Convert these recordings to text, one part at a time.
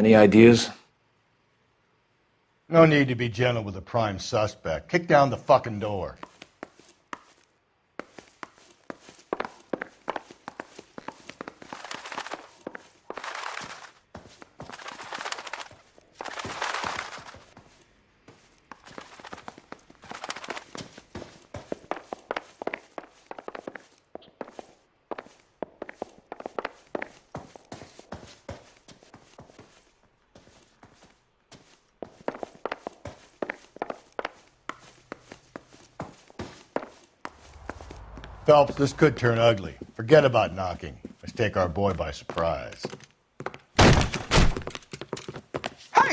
Any ideas? No need to be gentle with a prime suspect. Kick down the fucking door. Phelps, this could turn ugly. Forget about knocking. Let's take our boy by surprise. Hey,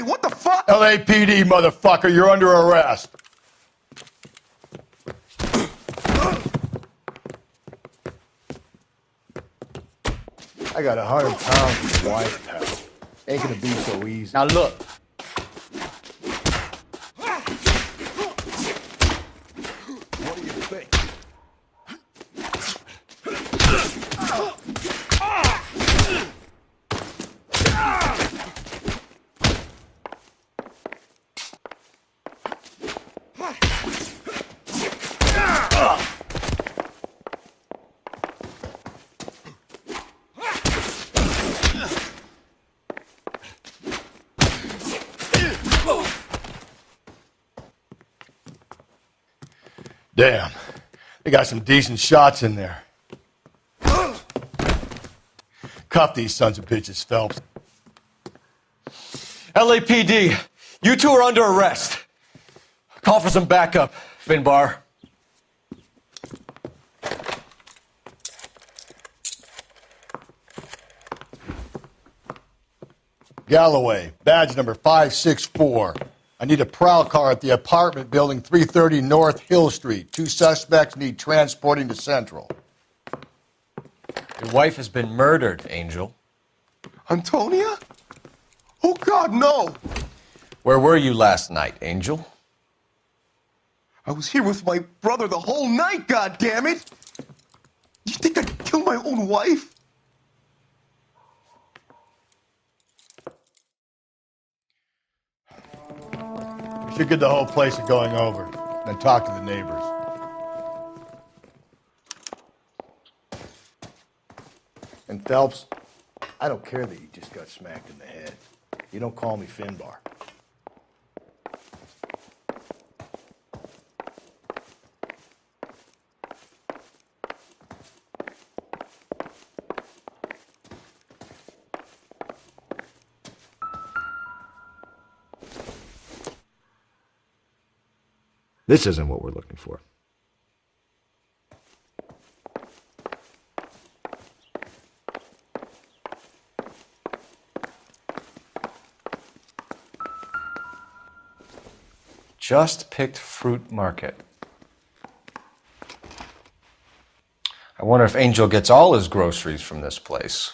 what the fuck? LAPD, motherfucker, you're under arrest. I got 100 pounds of wife, pal. Ain't gonna be so easy. Now look. What do you think? Damn, they got some decent shots in there. Cuff these sons of bitches, Phelps. LAPD, you two are under arrest. Call for some backup, Finbar. Galloway, badge number 564. I need a prowl car at the apartment building 330 North Hill Street. 2 suspects need transporting to Central. Your wife has been murdered, Angel. Antonia? Oh, God, no. Where were you last night, Angel? I was here with my brother the whole night, goddammit! You think I'd kill my own wife? We should get the whole place going over, then talk to the neighbors. And Phelps, I don't care that you just got smacked in the head. You don't call me Finbar. This isn't what we're looking for. Just picked fruit market. I wonder if Angel gets all his groceries from this place.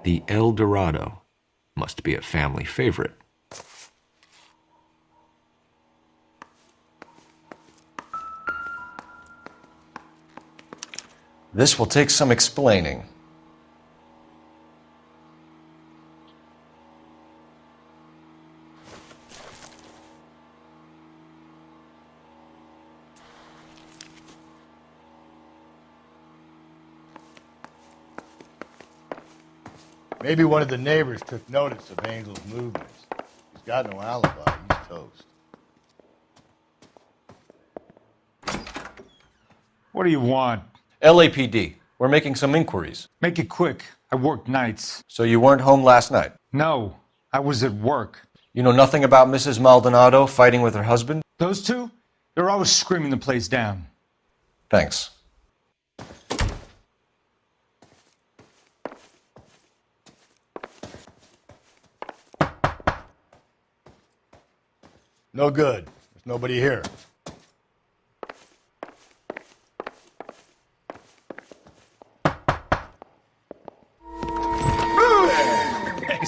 The El Dorado must be a family favorite. This will take some explaining. Maybe one of the neighbors took notice of Angel's movements. He's got no alibi. He's toast. What do you want? LAPD, we're making some inquiries. Make it quick. I work nights. So you weren't home last night? No, I was at work. You know nothing about Mrs. Maldonado fighting with her husband? Those two? They're always screaming the place down. Thanks. No good. There's nobody here.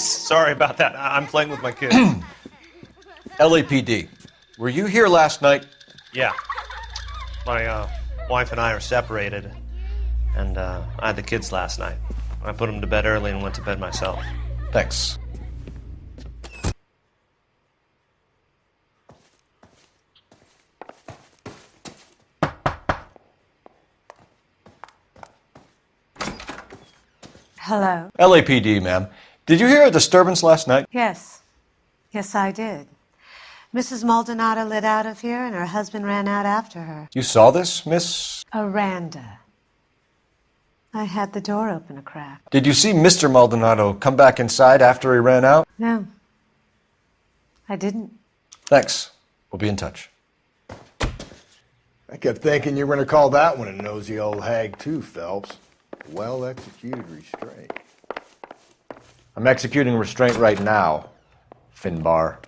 Sorry about that. I'm playing with my kids. LAPD, were you here last night? Yeah. My wife and I are separated, and I had the kids last night. I put them to bed early and went to bed myself. Thanks. Hello. LAPD, ma'am. Did you hear a disturbance last night? Yes. Yes, I did. Mrs. Maldonado lit out of here, and her husband ran out after her. You saw this, Miss? Aranda. I had the door open a crack. Did you see Mr. Maldonado come back inside after he ran out? No. I didn't. Thanks. We'll be in touch. I kept thinking you were going to call that one a nosy old hag too, Phelps. Well executed restraint. I'm executing restraint right now, Finbar.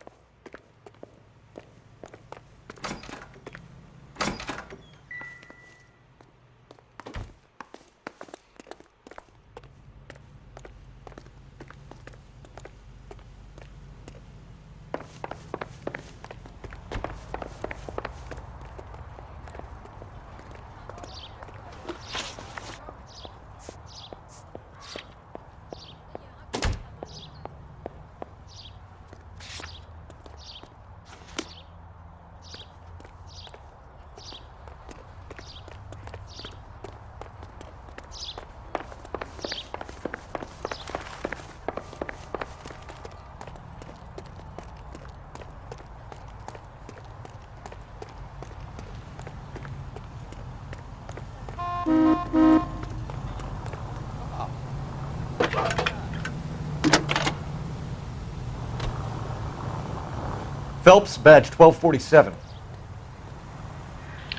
Phelps, badge 1247.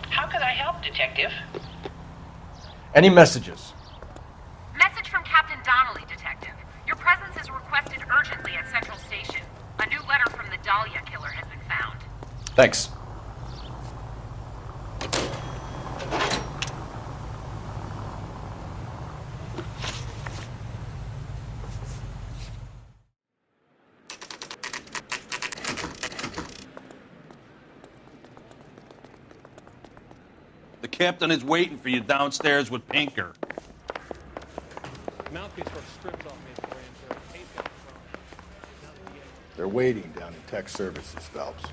How could I help, Detective? Any messages? Message from Captain Donnelly, Detective. Your presence is requested urgently at Central Station. A new letter from the Dahlia killer has been found. Thanks. The captain is waiting for you downstairs with Pinker. They're waiting down in tech services, Phelps.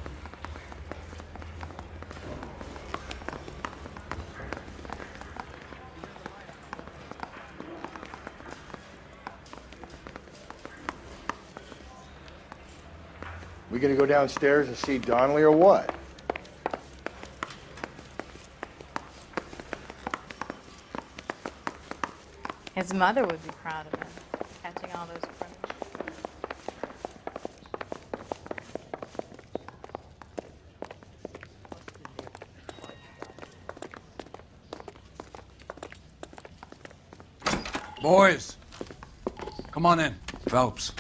We gonna go downstairs and see Donnelly or what? His mother would be proud of him, catching all those criminals. Boys, come on in. Phelps,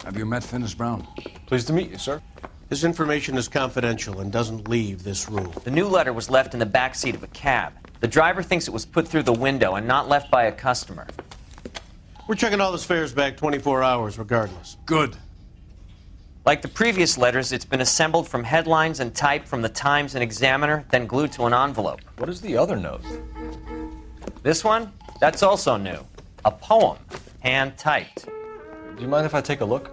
have you met Finis Brown? Pleased to meet you, sir. This information is confidential and doesn't leave this room. The new letter was left in the back seat of a cab. The driver thinks it was put through the window and not left by a customer. We're checking all this fares back 24 hours regardless. Good. Like the previous letters, it's been assembled from headlines and typed from the Times and Examiner, then glued to an envelope. What is the other note? This one? That's also new. A poem, hand-typed. Do you mind if I take a look?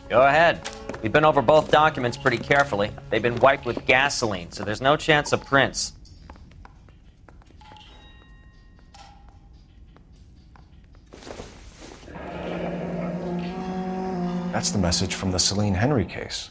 Go ahead. We've been over both documents pretty carefully. They've been wiped with gasoline, so there's no chance of prints. That's the message from the Celine Henry case.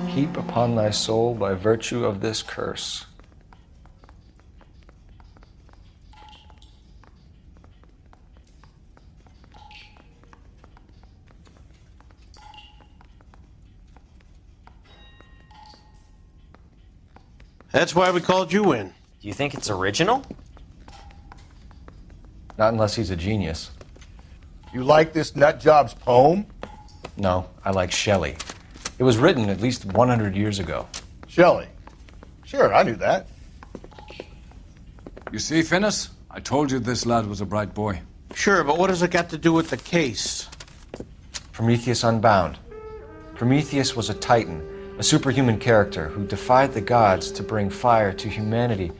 Heap upon thy soul by virtue of this curse. That's why we called you in. Do you think it's original? Not unless he's a genius. You like this nutjob's poem? No, I like Shelley. It was written at least 100 years ago. Shelley. Sure, I knew that. You see, Finnis? I told you this lad was a bright boy. Sure, but what does it got to do with the case? Prometheus Unbound. Prometheus was a titan, a superhuman character who defied the gods to bring fire to humanity.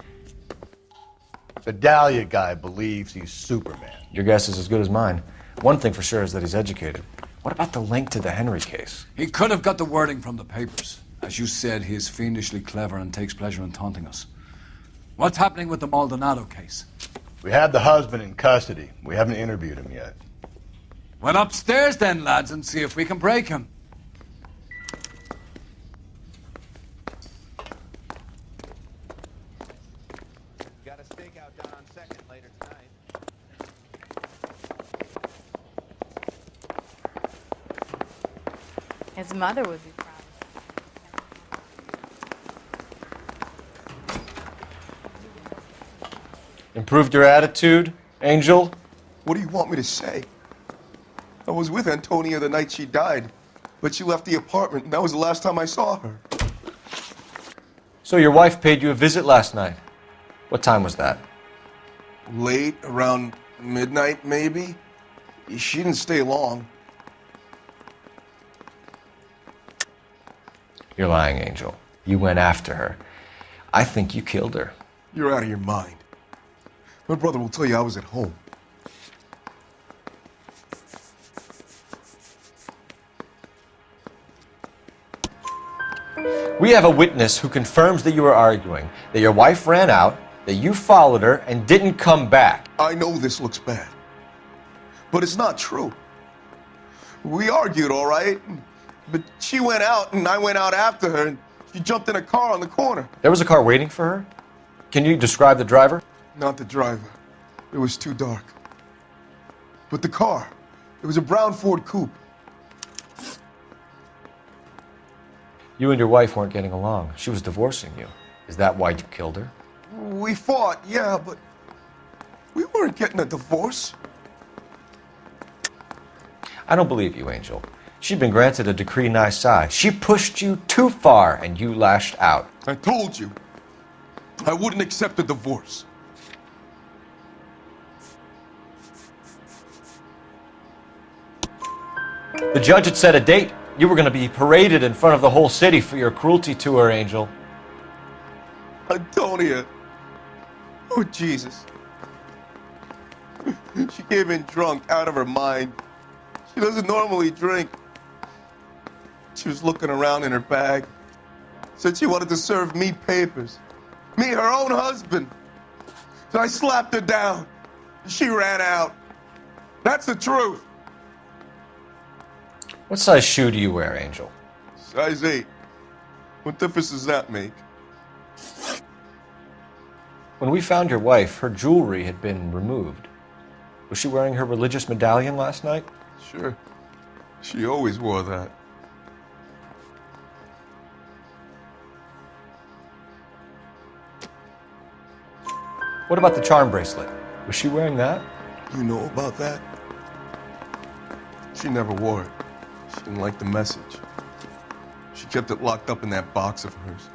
The Dahlia guy believes he's Superman. Your guess is as good as mine. One thing for sure is that he's educated. What about the link to the Henry case? He could have got the wording from the papers. As you said, he is fiendishly clever and takes pleasure in taunting us. What's happening with the Maldonado case? We have the husband in custody. We haven't interviewed him yet. Well, upstairs then, lads, and see if we can break him. Got a stakeout down on 2nd later tonight. His mother would be proud. Improved your attitude, Angel? What do you want me to say? I was with Antonia the night she died, but she left the apartment, and that was the last time I saw her. So your wife paid you a visit last night. What time was that? Late, around midnight, maybe? She didn't stay long. You're lying, Angel. You went after her. I think you killed her. You're out of your mind. My brother will tell you I was at home. We have a witness who confirms that you were arguing, that your wife ran out, that you followed her, and didn't come back. I know this looks bad, but it's not true. We argued, all right, but she went out and I went out after her, and she jumped in a car on the corner. There was a car waiting for her? Can you describe the driver? Not the driver. It was too dark. But the car, it was a brown Ford coupe. You and your wife weren't getting along. She was divorcing you. Is that why you killed her? We fought, yeah, but we weren't getting a divorce. I don't believe you, Angel. She'd been granted a decree nisi. She pushed you too far, and you lashed out. I told you, I wouldn't accept a divorce. The judge had set a date. You were going to be paraded in front of the whole city for your cruelty to her, Angel. Antonia. Oh, Jesus. She came in drunk, out of her mind. She doesn't normally drink. She was looking around in her bag. Said she wanted to serve me papers. Me, her own husband. So I slapped her down. She ran out. That's the truth. What size shoe do you wear, Angel? Size 8. What difference does that make? When we found your wife, her jewelry had been removed. Was she wearing her religious medallion last night? Sure. She always wore that. What about the charm bracelet? Was she wearing that? You know about that? She never wore it. She didn't like the message. She kept it locked up in that box of hers.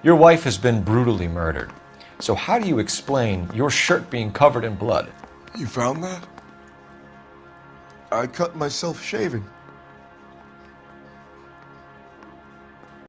Your wife has been brutally murdered. So how do you explain your shirt being covered in blood? You found that? I cut myself shaving.